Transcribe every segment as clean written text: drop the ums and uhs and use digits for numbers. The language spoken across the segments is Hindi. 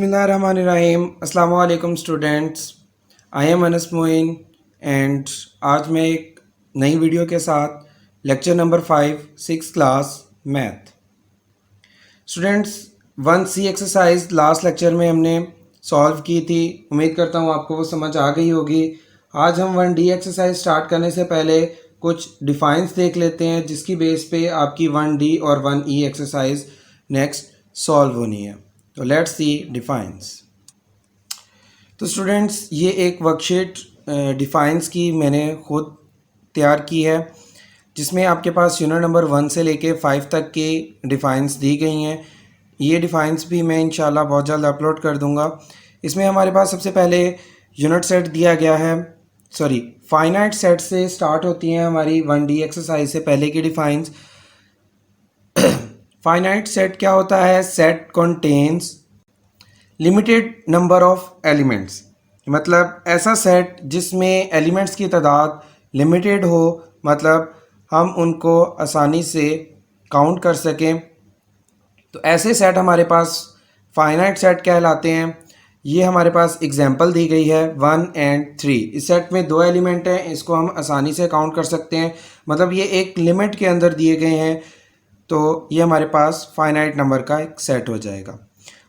बिस्मिल्लाहिर्रहमानिर्रहीम। अस्सलाम वालेकुम students, I am Anas Moin and आज मैं एक नई वीडियो के साथ lecture number 5 6 class math. Students 1C exercise last lecture में हमने सॉल्व की थी। उम्मीद करता हूँ आपको वो समझ आ गई होगी। आज हम 1D एक्सरसाइज स्टार्ट करने से पहले कुछ डिफाइंस देख लेते हैं जिसकी बेस पे आपकी 1D और 1E एक्सरसाइज नेक्स्ट सॉल्व होनी है। तो लेट्स सी डिफाइंस। तो स्टूडेंट्स ये एक वर्कशीट डिफाइंस की मैंने खुद तैयार की है जिसमें आपके पास यूनिट नंबर 1 से लेके 5 तक की डिफाइंस दी गई हैं। ये डिफाइंस भी मैं इंशाल्लाह बहुत जल्द अपलोड कर दूंगा। इसमें हमारे पास सबसे पहले यूनिट सेट दिया गया है, फाइनाइट सेट से स्टार्ट होती हैं हमारी 1D एक्सरसाइज से पहले की डिफाइंस। फाइनाइट सेट क्या होता है? Set contains limited number of elements, मतलब ऐसा सेट जिसमें एलिमेंट्स की तादाद लिमिटेड हो, मतलब हम उनको आसानी से काउंट कर सकें। तो ऐसे सेट हमारे पास फाइनाइट सेट कहलाते हैं। ये हमारे पास एग्जांपल दी गई है 1 और 3। इस सेट में 2 एलिमेंट हैं, इसको हम आसानी से काउंट कर सकते हैं, मतलब ये एक लिमिट के अंदर दिए गए हैं। तो ये हमारे पास फाइनाइट नंबर का एक सेट हो जाएगा।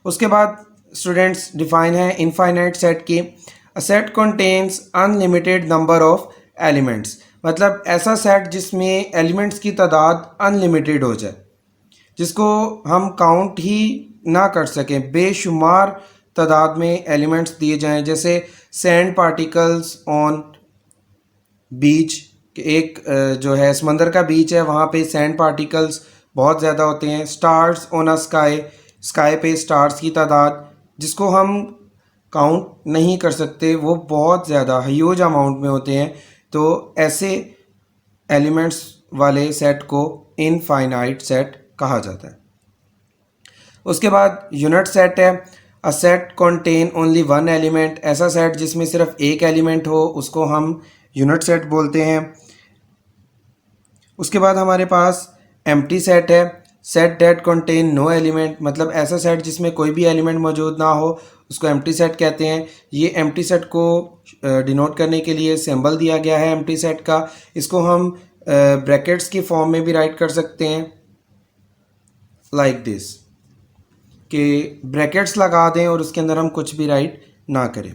उसके बाद स्टूडेंट्स डिफाइन है इनफाइनाइट सेट की। A set contains unlimited number of elements, मतलब ऐसा सेट जिसमें एलिमेंट्स की तादाद अनलिमिटेड हो जाए, जिसको हम काउंट ही ना कर सकें, बेशुमार तादाद में एलिमेंट्स दिए जाएं। जैसे सैंड पार्टिकल्स ऑन बीच, एक जो है समंदर का बीच है, वहाँ पे सैंड पार्टिकल्स बहुत ज़्यादा होते हैं। Stars on a sky, sky पे स्टार्स की तादाद जिसको हम काउंट नहीं कर सकते, वो बहुत ज़्यादा ह्यूज अमाउंट में होते हैं। तो ऐसे एलिमेंट्स वाले सेट को इनफाइनाइट सेट कहा जाता है। उसके बाद यूनिट सेट है a set contain only one element, ऐसा सेट जिसमें सिर्फ एक एलिमेंट हो उसको हम यूनिट सेट बोलते हैं। उसके बाद हमारे पास एम्प्टी सेट है, set that contain no element, मतलब ऐसा सेट जिसमें कोई भी एलिमेंट मौजूद ना हो उसको एम्प्टी सेट कहते हैं। ये एम्प्टी सेट को डिनोट करने के लिए सिंबल दिया गया है एम्प्टी सेट का। इसको हम ब्रैकेट्स की फॉर्म में भी राइट कर सकते हैं, लाइक दिस, कि ब्रैकेट्स लगा दें और उसके अंदर हम कुछ भी राइट ना करें।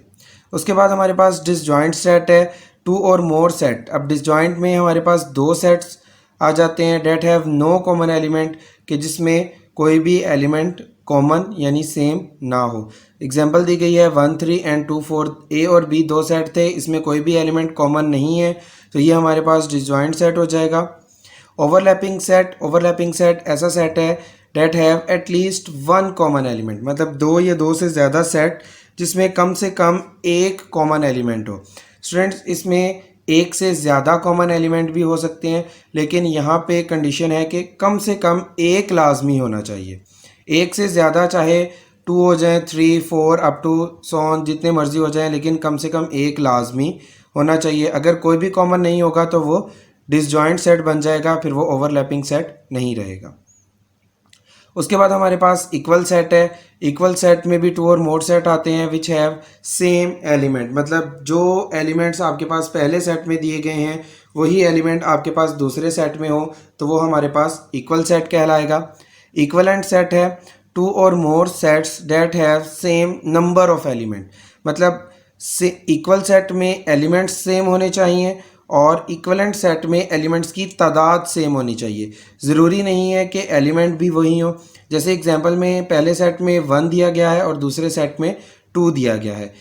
उसके बाद हमारे पास डिसजॉइंट सेट है, 2 और मोर सेट। अब डिसजॉइंट में हमारे पास 2 सेट्स आ जाते हैं that have no common element, कि जिसमें कोई भी एलिमेंट कॉमन यानी सेम ना हो। एग्जांपल दी गई है 1 3 एंड 2 4। ए और बी 2 सेट थे, इसमें कोई भी एलिमेंट कॉमन नहीं है, तो ये हमारे पास डिसजॉइंट सेट हो जाएगा। ओवरलैपिंग सेट, ओवरलैपिंग सेट ऐसा सेट है that have at least one common element, मतलब 2 या 2 से ज़्यादा सेट जिसमें कम से कम एक कॉमन एलिमेंट हो। स्टूडेंट्स इसमें एक से ज़्यादा कॉमन एलिमेंट भी हो सकते हैं, लेकिन यहाँ पे कंडीशन है कि कम से कम एक लाजमी होना चाहिए। एक से ज़्यादा चाहे 2 हो जाए, 3 4 अप टू सॉन जितने मर्जी हो जाएं, लेकिन कम से कम एक लाजमी होना चाहिए। अगर कोई भी कॉमन नहीं होगा तो वो डिसजॉइंट सेट बन जाएगा, फिर वो ओवरलैपिंग सेट नहीं रहेगा। उसके बाद हमारे पास इक्वल सेट है। इक्वल सेट में भी 2 और मोर सेट आते हैं विच हैव सेम एलिमेंट, मतलब जो एलिमेंट्स आपके पास पहले सेट में दिए गए हैं वही एलिमेंट आपके पास दूसरे सेट में हो तो वो हमारे पास इक्वल सेट कहलाएगा। इक्वलेंट सेट है 2 और more sets that have same number of element, मतलब इक्वल सेट में एलिमेंट्स सेम होने चाहिए और इक्वलेंट सेट में एलिमेंट्स की तादाद सेम होनी चाहिए। ज़रूरी नहीं है कि एलिमेंट भी वही हो। जैसे एग्जांपल में पहले सेट में 1 दिया गया है और दूसरे सेट में 2 दिया गया है।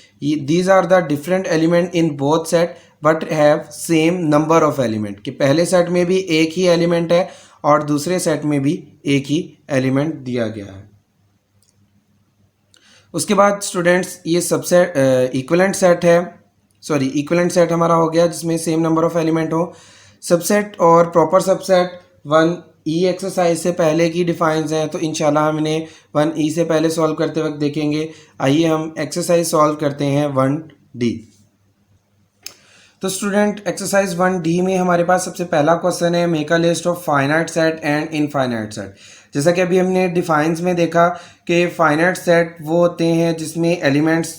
These are the different element in both set but have same number of element, कि पहले सेट में भी एक ही एलिमेंट है और दूसरे सेट में भी एक ही एलिमेंट दिया गया है। उसके बाद स्टूडेंट्स ये सबसेट इक्विवेलेंट सेट है, इक्विवेलेंट सेट हमारा हो गया जिसमें सेम नंबर ऑफ एलिमेंट हो। सबसेट और प्रॉपर सबसेट 1E एक्सरसाइज से पहले की डिफाइंस हैं, तो इंशाल्लाह हम इन्हें 1E से पहले सॉल्व करते वक्त देखेंगे। आइए हम एक्सरसाइज सॉल्व करते हैं 1D। तो स्टूडेंट एक्सरसाइज 1D में हमारे पास सबसे पहला क्वेश्चन है make a list of finite set and infinite set. जैसा कि अभी हमने डिफाइंस में देखा कि फाइनाइट सेट वो होते हैं जिसमें एलिमेंट्स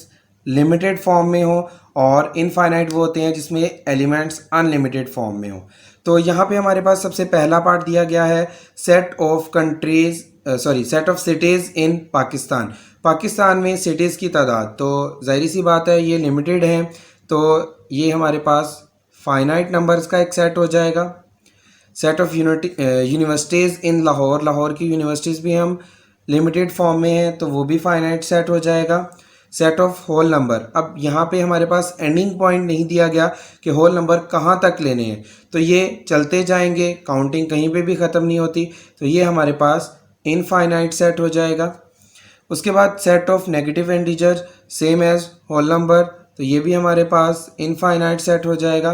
लिमिटेड फॉर्म में हो और इनफाइनाइट वो होते हैं जिसमें एलिमेंट्स अनलिमिटेड फॉर्म में हो। तो यहाँ पे हमारे पास सबसे पहला पार्ट दिया गया है set of countries set of cities in Pakistan. Pakistan में सिटीज़ की तादाद, तो ज़ाहिर सी बात है ये लिमिटेड है, तो ये हमारे पास फाइनाइट नंबर्स का एक सेट हो जाएगा। सेट ऑफ यूनिवर्सिटीज़ इन लाहौर, लाहौर की यूनिवर्सिटीज़ भी हम लिमिटेड फॉर्म में हैं तो वो भी फाइनाइट सेट हो जाएगा। सेट ऑफ होल नंबर, अब यहाँ पे हमारे पास एंडिंग पॉइंट नहीं दिया गया कि होल नंबर कहाँ तक लेने हैं, तो ये चलते जाएंगे, काउंटिंग कहीं पे भी ख़त्म नहीं होती, तो ये हमारे पास इनफाइनाइट सेट हो जाएगा। उसके बाद set of negative integer same as whole number, तो ये भी हमारे पास इनफाइनाइट सेट हो जाएगा।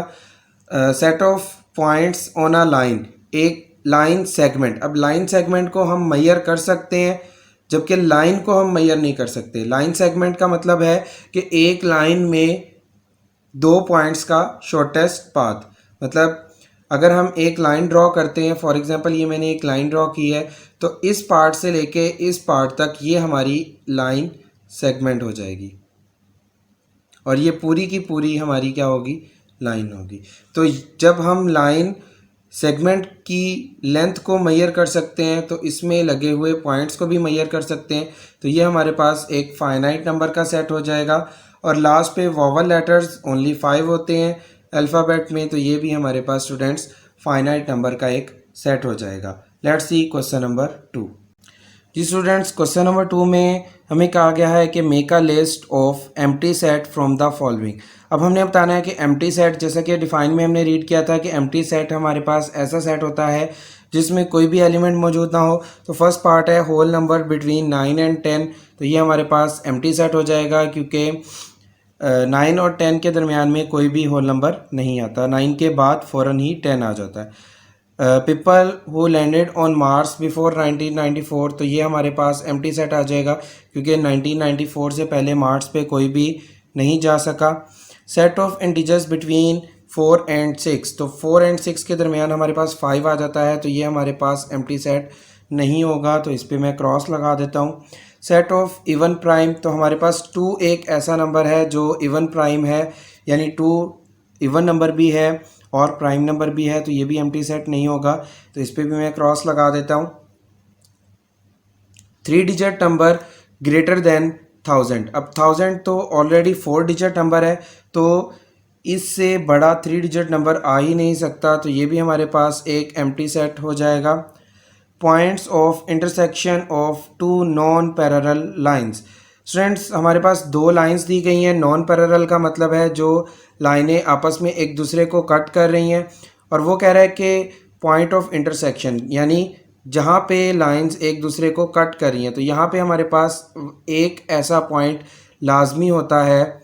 Set of points on a line, एक लाइन सेगमेंट, अब लाइन सेगमेंट को हम मेजर कर सकते हैं जबकि लाइन को हम मेजर नहीं कर सकते। लाइन सेगमेंट का मतलब है कि एक लाइन में 2 पॉइंट्स का शॉर्टेस्ट पाथ, मतलब अगर हम एक लाइन ड्रॉ करते हैं, फॉर एग्जांपल ये मैंने एक लाइन ड्रॉ की है, तो इस पार्ट से लेके इस पार्ट तक ये हमारी लाइन सेगमेंट हो जाएगी और ये पूरी की पूरी हमारी क्या होगी, लाइन होगी। तो जब हम लाइन सेगमेंट की लेंथ को मेजर कर सकते हैं तो इसमें लगे हुए पॉइंट्स को भी मेजर कर सकते हैं, तो ये हमारे पास एक फाइनाइट नंबर का सेट हो जाएगा। और लास्ट पे वोवल लेटर्स ओनली 5 होते हैं अल्फ़ाबेट में, तो ये भी हमारे पास स्टूडेंट्स फाइनाइट नंबर का एक सेट हो जाएगा। Let's see question number 2। जी स्टूडेंट्स, क्वेश्चन नंबर 2 में हमें कहा गया है कि make a list of empty set from the following. अब हमने बताना है कि एम्प्टी सेट, जैसा कि डिफाइन में हमने रीड किया था कि एम्प्टी सेट हमारे पास ऐसा सेट होता है जिसमें कोई भी एलिमेंट मौजूद ना हो। तो फर्स्ट पार्ट है होल नंबर बिटवीन 9 एंड 10, तो ये हमारे पास एम्प्टी सेट हो जाएगा क्योंकि 9 और 10 के दरमियान में कोई भी होल नंबर नहीं आता, 9 के बाद फ़ौरन ही 10 आ जाता है। People who landed on Mars before 1994, तो ये हमारे पास एम्प्टी सेट आ जाएगा क्योंकि 1994 से पहले मार्स पे कोई भी नहीं जा सका। Set of integers between 4 and 6, तो 4 एंड 6 के दरमियान हमारे पास 5 आ जाता है, तो ये हमारे पास एम्प्टी सेट नहीं होगा, तो इस पर मैं क्रॉस लगा देता हूँ। सेट ऑफ इवन प्राइम, तो हमारे पास 2 एक ऐसा नंबर है जो इवन प्राइम है, यानी 2 इवन नंबर भी है और प्राइम नंबर भी है, तो ये भी एम्प्टी सेट नहीं होगा, तो इस पर भी मैं क्रॉस लगा देता हूँ। 3 डिजिट नंबर ग्रेटर देन 1000, अब 1000 तो ऑलरेडी 4 डिजिट नंबर है, तो इससे बड़ा 3 डिजिट नंबर आ ही नहीं सकता, तो ये भी हमारे पास एक एम्प्टी सेट हो जाएगा। Points of intersection of 2 non parallel lines, students हमारे पास 2 लाइंस दी गई हैं। नॉन पैरेलल का मतलब है जो लाइनें आपस में एक दूसरे को कट कर रही हैं, और वो कह रहा है कि पॉइंट ऑफ इंटरसेक्शन यानी जहाँ पे लाइंस एक दूसरे को कट कर रही हैं, तो यहाँ पे हमारे पास एक ऐसा पॉइंट लाजमी होता है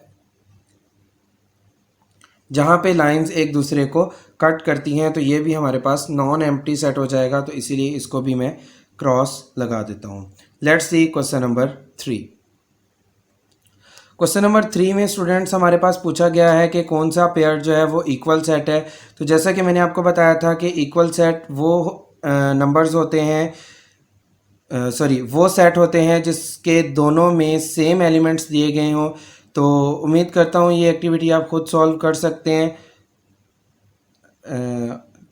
जहाँ पे लाइंस एक दूसरे को कट करती हैं, तो ये भी हमारे पास नॉन एम्प्टी सेट हो जाएगा, तो इसीलिए इसको भी मैं क्रॉस लगा देता हूँ। Let's see question number 3। Question number 3 में स्टूडेंट्स हमारे पास पूछा गया है कि कौन सा पेयर जो है वो इक्वल सेट है। तो जैसा कि मैंने आपको बताया था कि इक्वल सेट वो नंबर्स होते हैं, वो सेट होते हैं जिसके दोनों में सेम एलिमेंट्स दिए गए हों। तो उम्मीद करता हूँ ये एक्टिविटी आप खुद सॉल्व कर सकते हैं।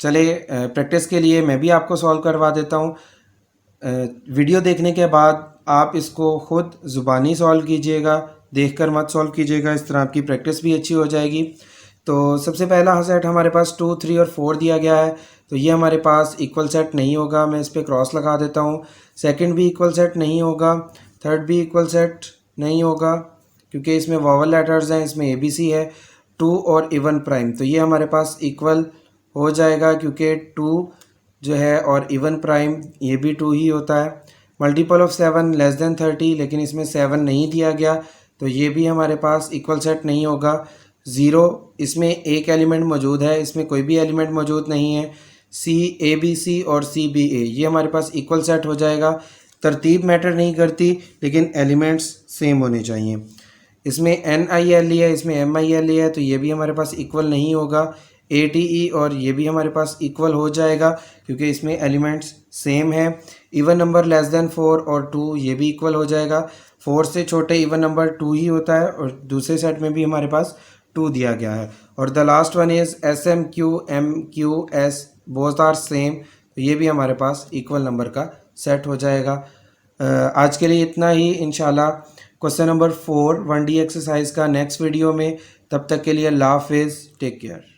चले प्रैक्टिस के लिए मैं भी आपको सॉल्व करवा देता हूँ। वीडियो देखने के बाद आप इसको खुद ज़ुबानी सॉल्व कीजिएगा, देखकर मत सॉल्व कीजिएगा, इस तरह आपकी प्रैक्टिस भी अच्छी हो जाएगी। तो सबसे पहला सेट हमारे पास 2, 3 और 4 दिया गया है, तो ये हमारे पास इक्वल सेट नहीं होगा, मैं इस पर क्रॉस लगा देता हूँ। सेकंड भी इक्वल सेट नहीं होगा, थर्ड भी इक्वल सेट नहीं होगा क्योंकि इसमें वोवल लेटर्स हैं, इसमें ABC है। 2 और इवन प्राइम, तो ये हमारे पास इक्वल हो जाएगा क्योंकि 2 जो है और इवन प्राइम ये भी 2 ही होता है। मल्टीपल ऑफ 7 लेस देन 30, लेकिन इसमें 7 नहीं दिया गया, तो ये भी हमारे पास इक्वल सेट नहीं होगा। 0, इसमें एक एलिमेंट मौजूद है, इसमें कोई भी एलिमेंट मौजूद नहीं है। CABC और CBA ये हमारे पास इक्वल सेट हो जाएगा। तरतीब मैटर नहीं करती, लेकिन एलिमेंट्स सेम होने चाहिए। इसमें NILE है, इसमें MILE है, तो ये भी हमारे पास इक्वल नहीं होगा। ATE और ये भी हमारे पास इक्वल हो जाएगा क्योंकि इसमें एलिमेंट्स सेम है। इवन नंबर लेस देन 4 और 2 ये भी इक्वल हो जाएगा। 4 से छोटे इवन नंबर 2 ही होता है और दूसरे सेट में भी हमारे पास 2 दिया गया है। और the last one is S M Q M Q S both are same, तो ये भी हमारे पास इक्वल नंबर का सेट हो जाएगा। आज के लिए इतना ही। इंशाल्लाह क्वेश्चन नंबर 4 1D एक्सरसाइज का नेक्स्ट वीडियो में। तब तक के लिए अल्लाह हाफिज़, टेक केयर।